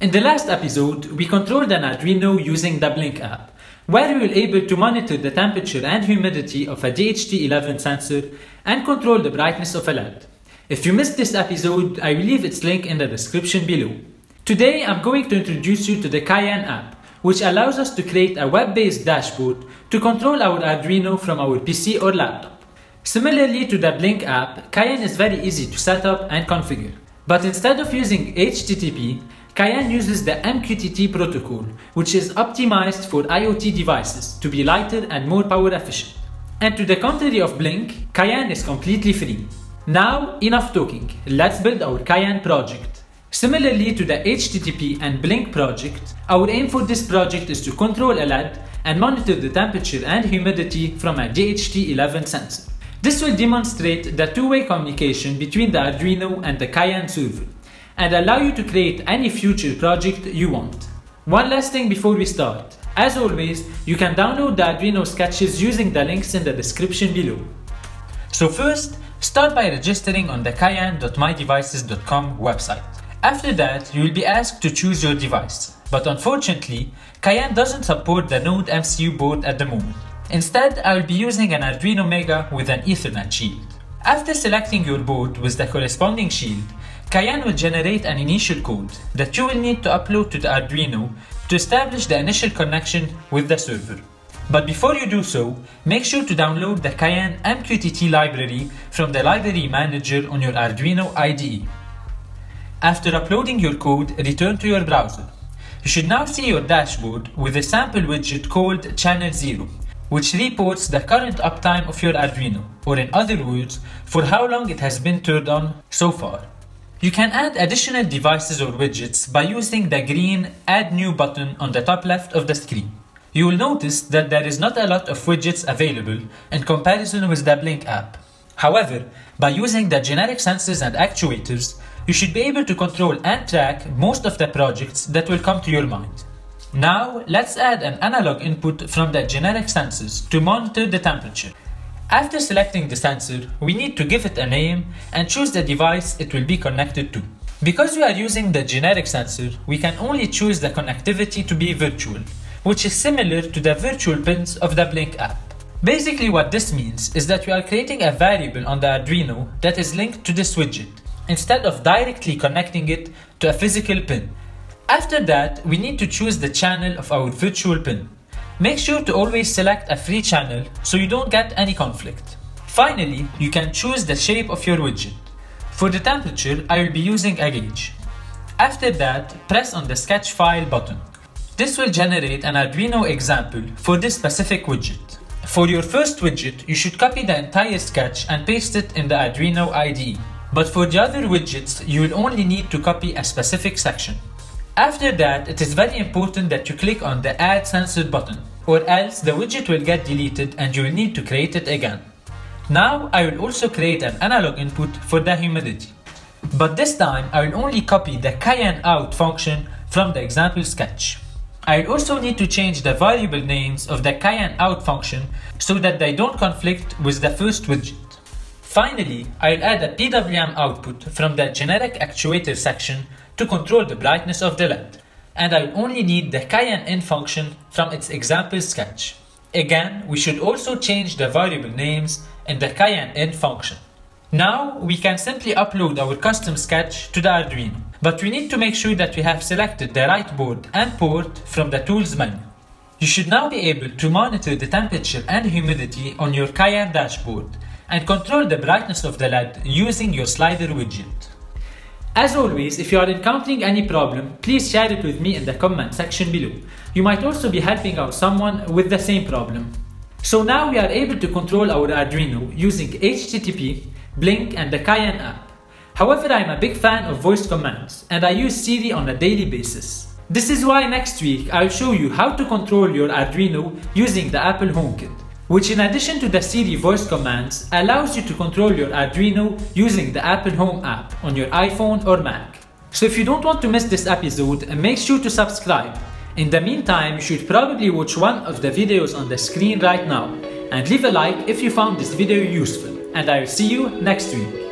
In the last episode, we controlled an Arduino using the Blink app, where we were able to monitor the temperature and humidity of a DHT11 sensor and control the brightness of a LED. If you missed this episode, I will leave its link in the description below. Today, I'm going to introduce you to the Cayenne app, which allows us to create a web-based dashboard to control our Arduino from our PC or laptop. Similarly to the Blink app, Cayenne is very easy to set up and configure. But instead of using HTTP, Cayenne uses the MQTT protocol, which is optimized for IoT devices to be lighter and more power efficient. And to the contrary of Blink, Cayenne is completely free. Now, enough talking, let's build our Cayenne project. Similarly to the HTTP and Blink project, our aim for this project is to control a LED and monitor the temperature and humidity from a DHT11 sensor. This will demonstrate the two-way communication between the Arduino and the Cayenne server, and allow you to create any future project you want. One last thing before we start. As always, you can download the Arduino sketches using the links in the description below. So first, start by registering on the cayenne.mydevices.com website. After that, you will be asked to choose your device. But unfortunately, Cayenne doesn't support the Node MCU board at the moment. Instead, I will be using an Arduino Mega with an Ethernet shield. After selecting your board with the corresponding shield, Cayenne will generate an initial code that you will need to upload to the Arduino to establish the initial connection with the server. But before you do so, make sure to download the Cayenne MQTT library from the library manager on your Arduino IDE. After uploading your code, return to your browser. You should now see your dashboard with a sample widget called Channel 0, which reports the current uptime of your Arduino, or in other words, for how long it has been turned on so far. You can add additional devices or widgets by using the green Add New button on the top left of the screen. You will notice that there is not a lot of widgets available in comparison with the Blink app. However, by using the generic sensors and actuators, you should be able to control and track most of the projects that will come to your mind. Now, let's add an analog input from the generic sensors to monitor the temperature. After selecting the sensor, we need to give it a name and choose the device it will be connected to. Because we are using the generic sensor, we can only choose the connectivity to be virtual, which is similar to the virtual pins of the Blink app. Basically what this means is that we are creating a variable on the Arduino that is linked to this widget, instead of directly connecting it to a physical pin. After that, we need to choose the channel of our virtual pin. Make sure to always select a free channel so you don't get any conflict. Finally, you can choose the shape of your widget. For the temperature, I will be using a gauge. After that, press on the sketch file button. This will generate an Arduino example for this specific widget. For your first widget, you should copy the entire sketch and paste it in the Arduino IDE. But for the other widgets, you will only need to copy a specific section. After that, it is very important that you click on the Add Sensor button, or else the widget will get deleted and you will need to create it again. Now, I will also create an analog input for the humidity. But this time, I will only copy the Cayenne out function from the example sketch. I will also need to change the variable names of the Cayenne out function so that they don't conflict with the first widget. Finally, I will add a PWM output from the generic actuator section to control the brightness of the LED, and I will only need the Cayenne in function from its example sketch. Again, we should also change the variable names in the Cayenne in function. Now, we can simply upload our custom sketch to the Arduino, but we need to make sure that we have selected the right board and port from the Tools menu. You should now be able to monitor the temperature and humidity on your Cayenne dashboard and control the brightness of the LED using your slider widget. As always, if you are encountering any problem, please share it with me in the comment section below. You might also be helping out someone with the same problem. So now we are able to control our Arduino using HTTP, Blink and the Cayenne app. However, I am a big fan of voice commands and I use Siri on a daily basis. This is why next week I will show you how to control your Arduino using the Apple HomeKit, which in addition to the Siri voice commands allows you to control your Arduino using the Apple Home app on your iPhone or Mac. So if you don't want to miss this episode, make sure to subscribe. In the meantime, you should probably watch one of the videos on the screen right now and leave a like if you found this video useful, and I will see you next week.